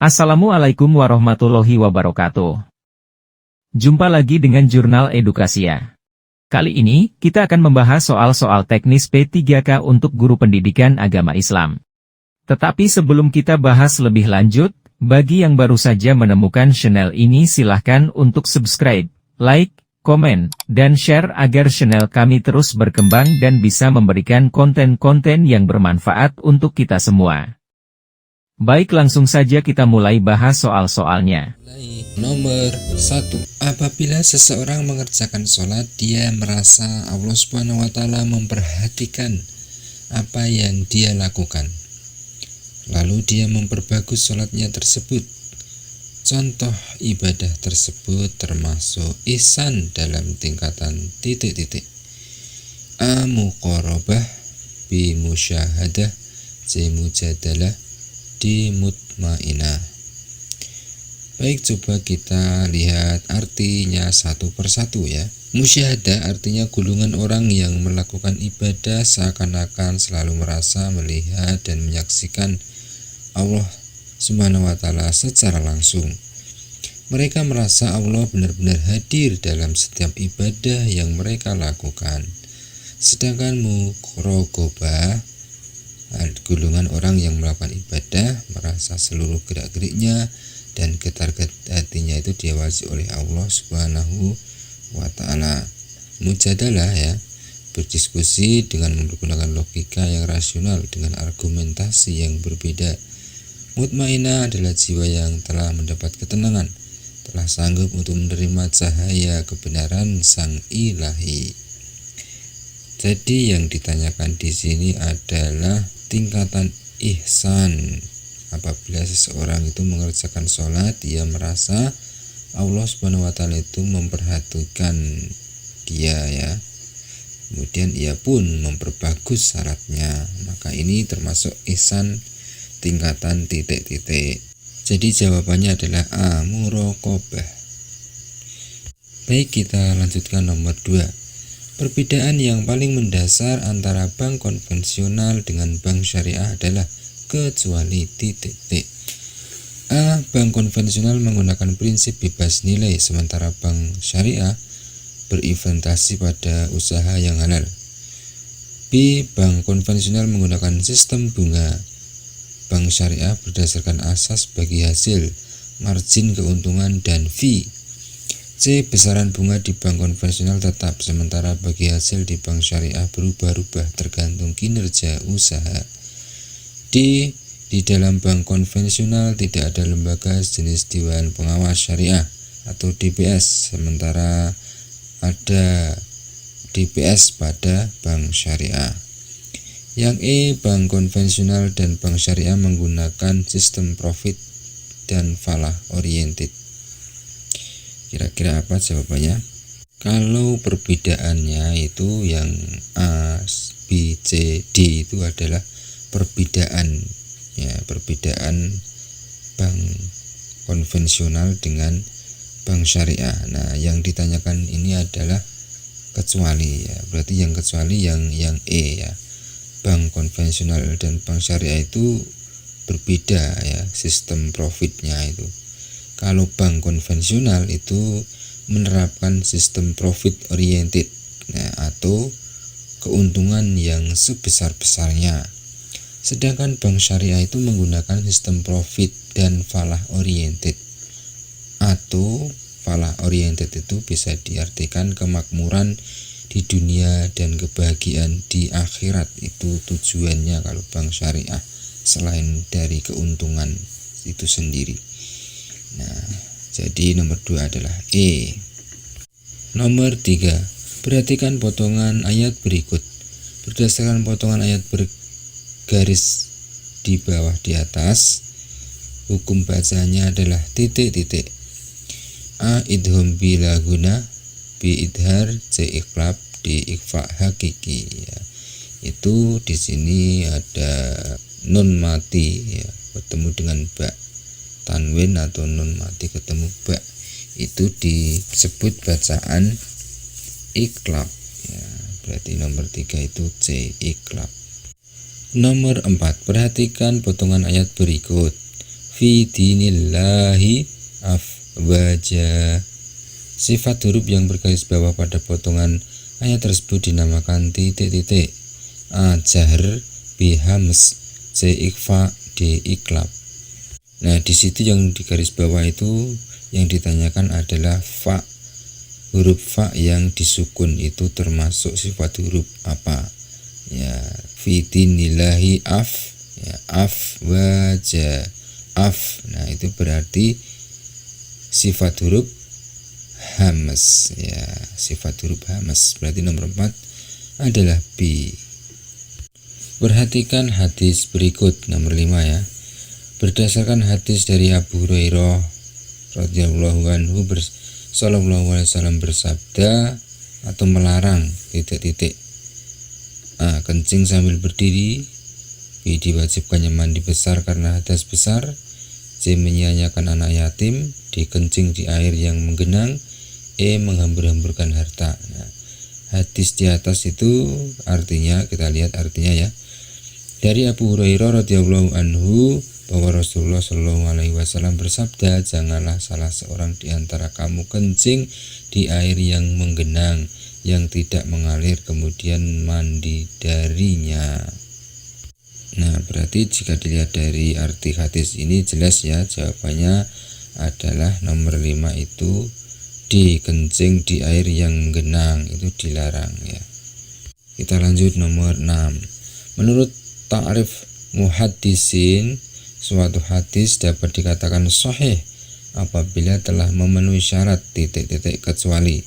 Assalamualaikum warahmatullahi wabarakatuh. Jumpa lagi dengan Jurnal Edukasia. Kali ini, kita akan membahas soal-soal teknis P3K untuk guru pendidikan agama Islam. Tetapi sebelum kita bahas lebih lanjut, bagi yang baru saja menemukan channel ini silahkan untuk subscribe, like, komen, dan share agar channel kami terus berkembang dan bisa memberikan konten-konten yang bermanfaat untuk kita semua. Baik, langsung saja kita mulai bahas soal-soalnya. Nomor 1. Apabila seseorang mengerjakan sholat, dia merasa Allah SWT memperhatikan apa yang dia lakukan. Lalu dia memperbagus sholatnya tersebut. Contoh ibadah tersebut termasuk ihsan dalam tingkatan titik-titik. A. Muqarabah, B. Musyahadah, C. Mujadalah, D. Mutmainah. Baik, coba kita lihat artinya satu persatu ya. Musyahadah artinya golongan orang yang melakukan ibadah seakan-akan selalu merasa melihat dan menyaksikan Allah SWT secara langsung. Mereka merasa Allah benar-benar hadir dalam setiap ibadah yang mereka lakukan. Sedangkan muqarabah, golongan orang yang melakukan ibadah merasa seluruh gerak-geriknya dan getar hatinya itu diawasi oleh Allah Subhanahu wa ta'ala. Mujadalah ya, berdiskusi dengan menggunakan logika yang rasional dengan argumentasi yang berbeda. Mutmainah adalah jiwa yang telah mendapat ketenangan, telah sanggup untuk menerima cahaya kebenaran Sang Ilahi. Jadi yang ditanyakan di sini adalah tingkatan ihsan. Apabila seseorang itu mengerjakan sholat, dia merasa Allah SWT itu memperhatikan dia ya. Kemudian ia pun memperbagus syaratnya. Maka ini termasuk ihsan tingkatan titik-titik. Jadi jawabannya adalah A. Muraqabah. Baik, kita lanjutkan nomor 2. Perbedaan yang paling mendasar antara bank konvensional dengan bank syariah adalah kecuali titik-titik. A. Bank konvensional menggunakan prinsip bebas nilai, sementara bank syariah berinvestasi pada usaha yang halal. B. Bank konvensional menggunakan sistem bunga. Bank syariah berdasarkan asas bagi hasil, margin keuntungan, dan fee. C. Besaran bunga di bank konvensional tetap, sementara bagi hasil di bank syariah berubah-ubah tergantung kinerja usaha. D. Di dalam bank konvensional tidak ada lembaga sejenis Dewan Pengawas Syariah atau DPS, sementara ada DPS pada bank syariah. Yang E. Bank konvensional dan bank syariah menggunakan sistem profit dan falah oriented. Kira-kira apa jawabannya? Kalau perbedaannya itu yang A, B, C, D itu adalah perbedaan ya, perbedaan bank konvensional dengan bank syariah. Nah, yang ditanyakan ini adalah kecuali ya. Berarti yang kecuali yang E ya. Bank konvensional dan bank syariah itu berbeda ya, sistem profitnya itu. Kalau bank konvensional itu menerapkan sistem profit oriented ya, atau keuntungan yang sebesar-besarnya. Sedangkan bank syariah itu menggunakan sistem profit dan falah oriented. Atau falah oriented itu bisa diartikan kemakmuran di dunia dan kebahagiaan di akhirat. Itu tujuannya kalau bank syariah, selain dari keuntungan itu sendiri. Nah, jadi nomor 2 adalah E. Nomor 3. Perhatikan potongan ayat berikut. Berdasarkan potongan ayat garis di bawah di atas, hukum bacanya adalah titik-titik. A. Idhom bila guna, B. Idhar, C. Iqlab, D. Ikhfa hakiki ya. Itu di sini ada nun mati ya, bertemu dengan ba. Tanwin atau nun mati ketemu ba, itu disebut bacaan iqlab ya. Berarti nomor 3 itu C, iqlab. Nomor 4, perhatikan potongan ayat berikut. fi dinillahi afwaja. Sifat huruf yang bergaris bawah pada potongan ayat tersebut dinamakan titik-titik. A. Jahr, B. Hams, C. Ikhfa, D. Iklab. Nah, di situ yang di garis bawah itu yang ditanyakan adalah fa. Huruf fa yang disukun itu termasuk sifat huruf apa? Ya, fitinillahi ya, afwaja, Nah, itu berarti sifat huruf hamas, ya, sifat huruf hamas. Berarti nomor 4 adalah B. Perhatikan hadis berikut nomor 5 ya. Berdasarkan hadis dari Abu Hurairah radhiyallahu anhu sallallahu alaihi wasallam bersabda atau melarang titik-titik. A. Kencing sambil berdiri. B. Diwajibkannya mandi besar karena hadas besar. C. Menyia-nyiakan anak yatim. D. Kencing di air yang menggenang. E. Menghambur-hamburkan harta. Nah, hadis di atas itu artinya, kita lihat artinya ya. Dari Abu Hurairah radhiyallahu anhu bahwa Rasulullah Shallallahu Alaihi Wasallam bersabda, janganlah salah seorang di antara kamu kencing di air yang menggenang, yang tidak mengalir kemudian mandi darinya. Nah, berarti jika dilihat dari arti hadis ini jelas ya, jawabannya adalah nomor 5 itu D. Kencing di air yang menggenang itu dilarang ya. Kita lanjut nomor 6. Menurut ta'rif muhaddisin, suatu hadis dapat dikatakan sahih apabila telah memenuhi syarat titik-titik kecuali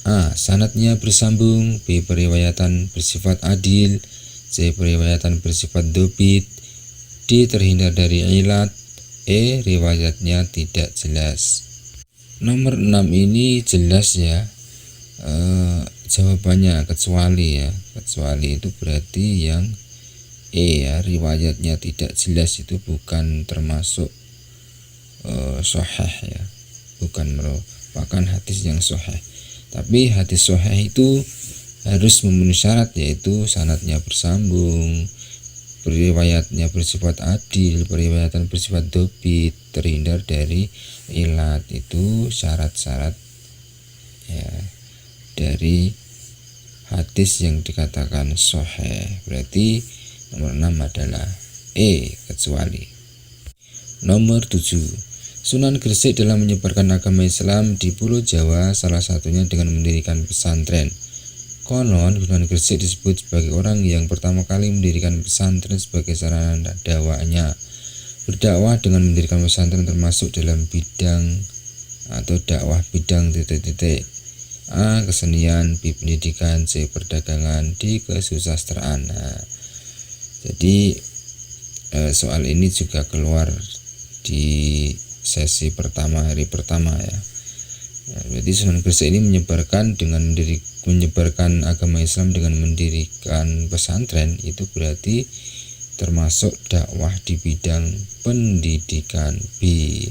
A. Sanadnya bersambung, B. Periwayatan bersifat adil, C. Periwayatan bersifat dobit, D. Terhindar dari ilat, E. Riwayatnya tidak jelas. Nomor 6 ini jelas ya, jawabannya kecuali ya. Kecuali itu berarti yang E ya, riwayatnya tidak jelas itu bukan termasuk sahih ya, bukan merupakan hadis yang sahih. Tapi hadis sahih itu harus memenuhi syarat, yaitu sanadnya bersambung, periwayatnya bersifat adil, periwayatan bersifat dobit, terhindar dari ilat. Itu syarat-syarat ya dari hadis yang dikatakan sahih. Berarti nomor 6 adalah E, kecuali. Nomor 7. Sunan Gresik dalam menyebarkan agama Islam di Pulau Jawa, salah satunya dengan mendirikan pesantren. Konon, Sunan Gresik disebut sebagai orang yang pertama kali mendirikan pesantren sebagai sarana dakwahnya. Berdakwah dengan mendirikan pesantren termasuk dalam bidang atau dakwah bidang titik-titik. A. Kesenian, B. Pendidikan, C. Perdagangan, D. Kesusastraan. Nah, jadi soal ini juga keluar di sesi pertama, hari pertama ya. Berarti Sunan Gresik ini menyebarkan agama Islam dengan mendirikan pesantren, itu berarti termasuk dakwah di bidang pendidikan. B,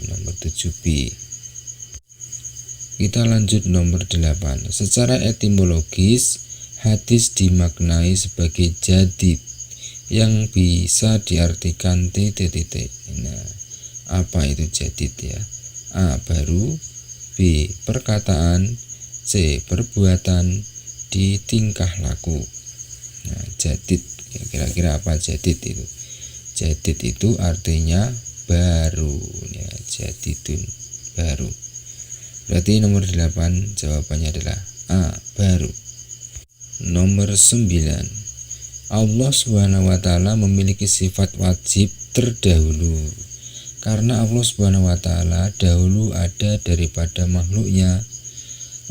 nomor 7B. Kita lanjut nomor 8. Secara etimologis, hadis dimaknai sebagai jadid yang bisa diartikan titik-titik. Nah, apa itu jadid ya? A. Baru, B. Perkataan, C. Perbuatan, D. Tingkah laku. Nah, jadid ya, kira-kira apa jadid itu? Jadid itu artinya baru ya, jadidun, baru. Berarti nomor 8 jawabannya adalah A. Baru. Nomor 9. Allah SWT memiliki sifat wajib terdahulu karena Allah SWT dahulu ada daripada makhluknya.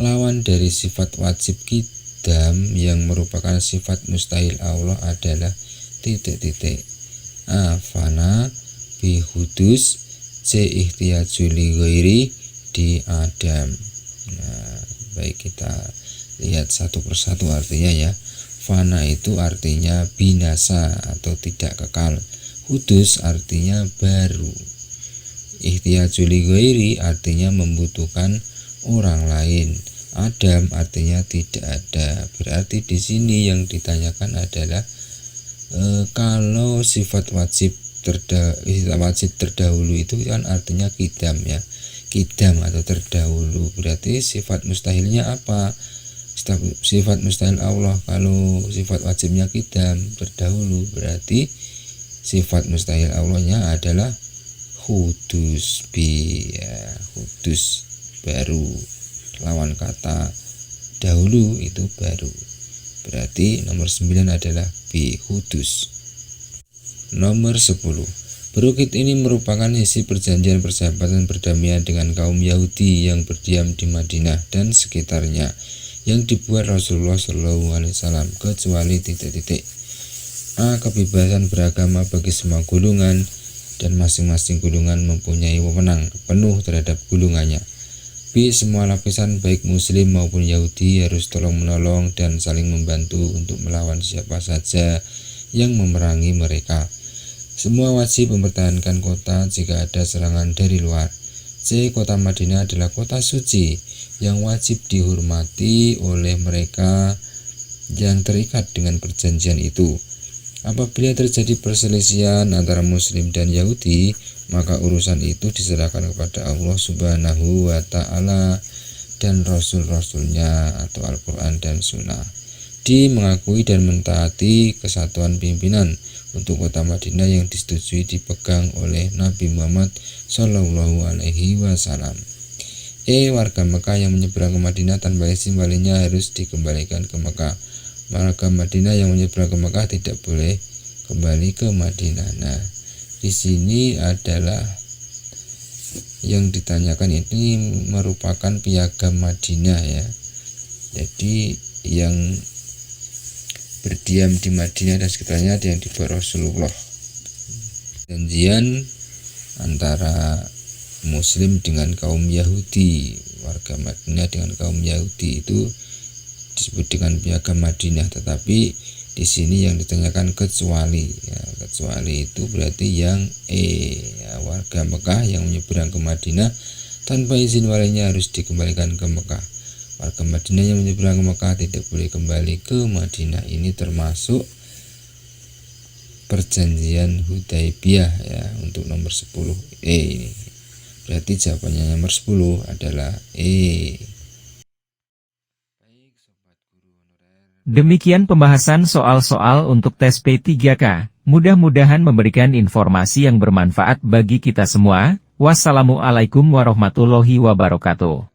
Lawan dari sifat wajib qidam yang merupakan sifat mustahil Allah adalah titik-titik. A. Fana, B. Hudus, C. Ihtiyajul li ghairi, D. Adam. Nah, baik, kita lihat satu persatu artinya ya. Fana itu artinya binasa atau tidak kekal. Hudus artinya baru. Ihtiyajul li ghairi artinya membutuhkan orang lain. Adam artinya tidak ada. Berarti di sini yang ditanyakan adalah kalau sifat wajib wajib terdahulu itu kan artinya kidam ya. Kidam atau terdahulu berarti sifat mustahilnya apa? Sifat mustahil Allah. Kalau sifat wajibnya kidam terdahulu berarti sifat mustahil Allahnya adalah hudus ya, hudus baru, lawan kata dahulu itu baru, berarti nomor 9 adalah B, hudus. Nomor 10, berukit ini merupakan isi perjanjian persahabatan perdamaian dengan kaum Yahudi yang berdiam di Madinah dan sekitarnya yang dibuat Rasulullah SAW kecuali A. Kebebasan beragama bagi semua golongan dan masing-masing golongan mempunyai wewenang penuh terhadap golongannya. B. Semua lapisan baik muslim maupun Yahudi harus tolong-menolong dan saling membantu untuk melawan siapa saja yang memerangi mereka. Semua wajib mempertahankan kota jika ada serangan dari luar. C. Kota Madinah adalah kota suci yang wajib dihormati oleh mereka yang terikat dengan perjanjian itu. Apabila terjadi perselisihan antara muslim dan Yahudi, maka urusan itu diserahkan kepada Allah Subhanahu wa Ta'ala dan Rasul-Rasulnya atau Al-Quran dan Sunnah. D. Mengakui dan mentaati kesatuan pimpinan untuk kota Madinah yang disetujui dipegang oleh Nabi Muhammad Shallallahu Alaihi Wasallam. E. Warga Mekah yang menyeberang ke Madinah tanpa izin walinya harus dikembalikan ke Mekah. Warga Madinah yang menyeberang ke Mekah tidak boleh kembali ke Madinah. Nah, di sini adalah yang ditanyakan ini merupakan piagam Madinah ya. Jadi yang berdiam di Madinah dan sekitarnya ada yang dibuat Rasulullah. Perjanjian antara muslim dengan kaum Yahudi, warga Madinah dengan kaum Yahudi itu disebut dengan piagam Madinah, tetapi di sini yang ditanyakan kecuali ya, kecuali itu berarti yang ya, warga Mekah yang menyeberang ke Madinah tanpa izin walinya harus dikembalikan ke Mekah. Warga Madinah yang menyeberang ke Mekah tidak boleh kembali ke Madinah. Ini termasuk perjanjian Hudaibiyah ya, untuk nomor 10 ini. Berarti jawabannya nomor 10 adalah E. Demikian pembahasan soal-soal untuk tes P3K. Mudah-mudahan memberikan informasi yang bermanfaat bagi kita semua. Wassalamualaikum warahmatullahi wabarakatuh.